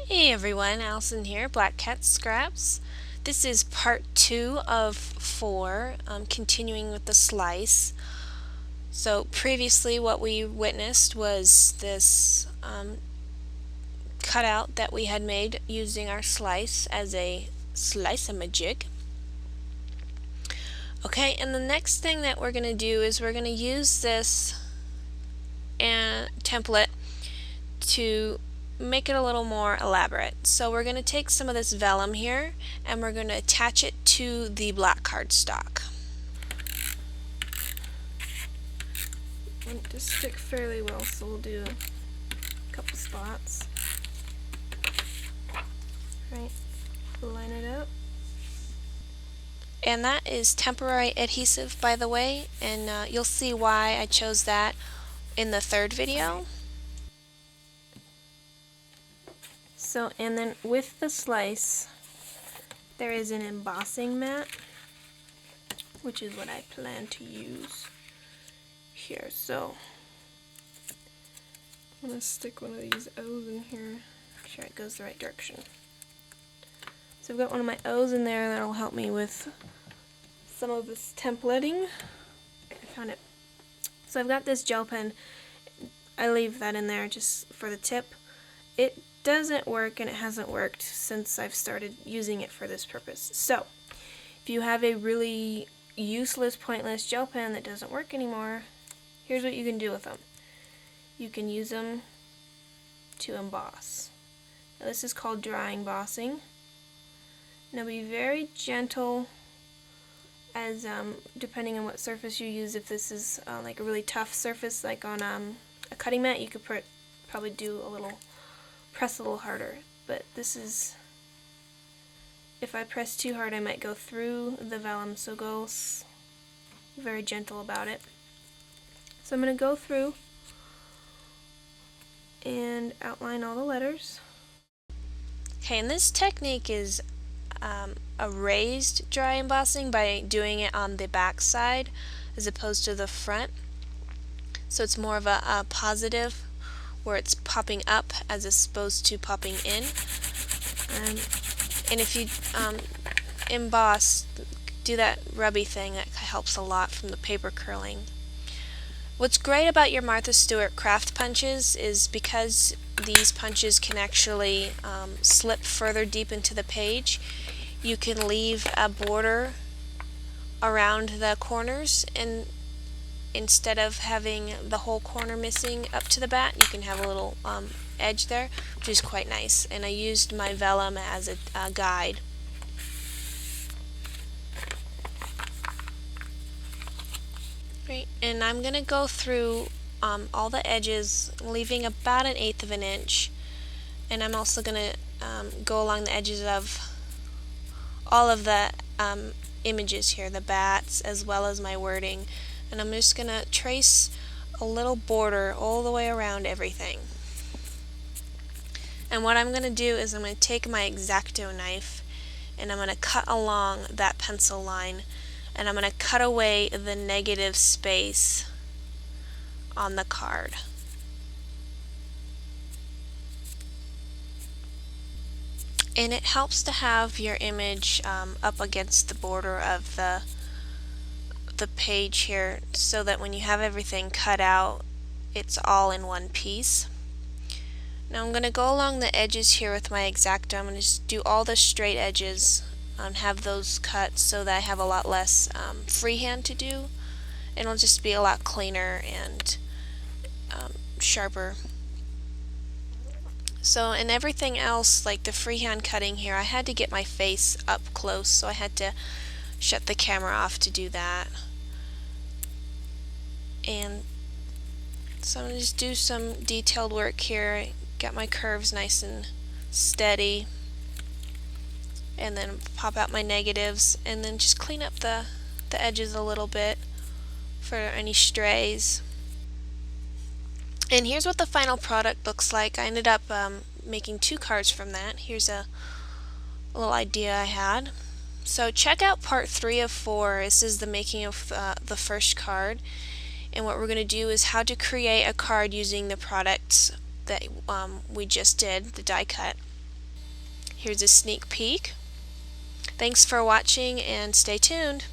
Hey everyone, Allison here, Black Cat Scraps. This is part 2 of 4, continuing with the slice. So previously what we witnessed was this cutout that we had made using our slice as a slice-a-majig. Okay, and the next thing that we're going to do is we're going to use this template to make it a little more elaborate. So we're going to take some of this vellum here and we're going to attach it to the black cardstock. I want it to stick fairly well, so we'll do a couple spots. Right, line it up. And that is temporary adhesive, by the way, and you'll see why I chose that in the third video. So, and then with the slice, there is an embossing mat, which is what I plan to use here. So, I'm going to stick one of these O's in here, make sure it goes the right direction. So I've got one of my O's in there that'll help me with some of this templating. I found it. So I've got this gel pen. I leave that in there just for the tip. It doesn't work, and it hasn't worked since I've started using it for this purpose. So if you have a really useless, pointless gel pen that doesn't work anymore, here's what you can do with them. You can use them to emboss. Now this is called dry embossing. Now be very gentle, as depending on what surface you use. If this is like a really tough surface, like on a cutting mat, you could probably do a little, press a little harder. But this is, if I press too hard, I might go through the vellum, so go very gentle about it. So I'm going to go through and outline all the letters. Okay, and this technique is a raised dry embossing by doing it on the back side as opposed to the front. So it's more of a positive, where it's popping up as opposed to popping in. And if you emboss, do that rubby thing, that helps a lot from the paper curling. What's great about your Martha Stewart craft punches is because these punches can actually slip further deep into the page, you can leave a border around the corners, and instead of having the whole corner missing up to the back, you can have a little edge there, which is quite nice. And I used my vellum as a guide. Right, and I'm going to go through all the edges, leaving about 1/8 of an inch, and I'm also going to go along the edges of all of the images here, the bats as well as my wording, and I'm just going to trace a little border all the way around everything. And what I'm going to do is I'm going to take my x-acto knife and I'm going to cut along that pencil line, and I'm going to cut away the negative space on the card. And it helps to have your image up against the border of the page here, so that when you have everything cut out, it's all in one piece. Now I'm going to go along the edges here with my x-acto. I'm going to just do all the straight edges and have those cut so that I have a lot less freehand to do, and it'll just be a lot cleaner and sharper. So in everything else, like the freehand cutting here, I had to get my face up close, so I had to shut the camera off to do that. And so I'm going to just do some detailed work here, get my curves nice and steady, and then pop out my negatives, and then just clean up the edges a little bit for any strays. And here's what the final product looks like. I ended up making 2 cards from that. Here's a little idea I had. So check out part 3 of 4. This is the making of the first card. And what we're going to do is how to create a card using the products that we just did, the die cut. Here's a sneak peek. Thanks for watching and stay tuned.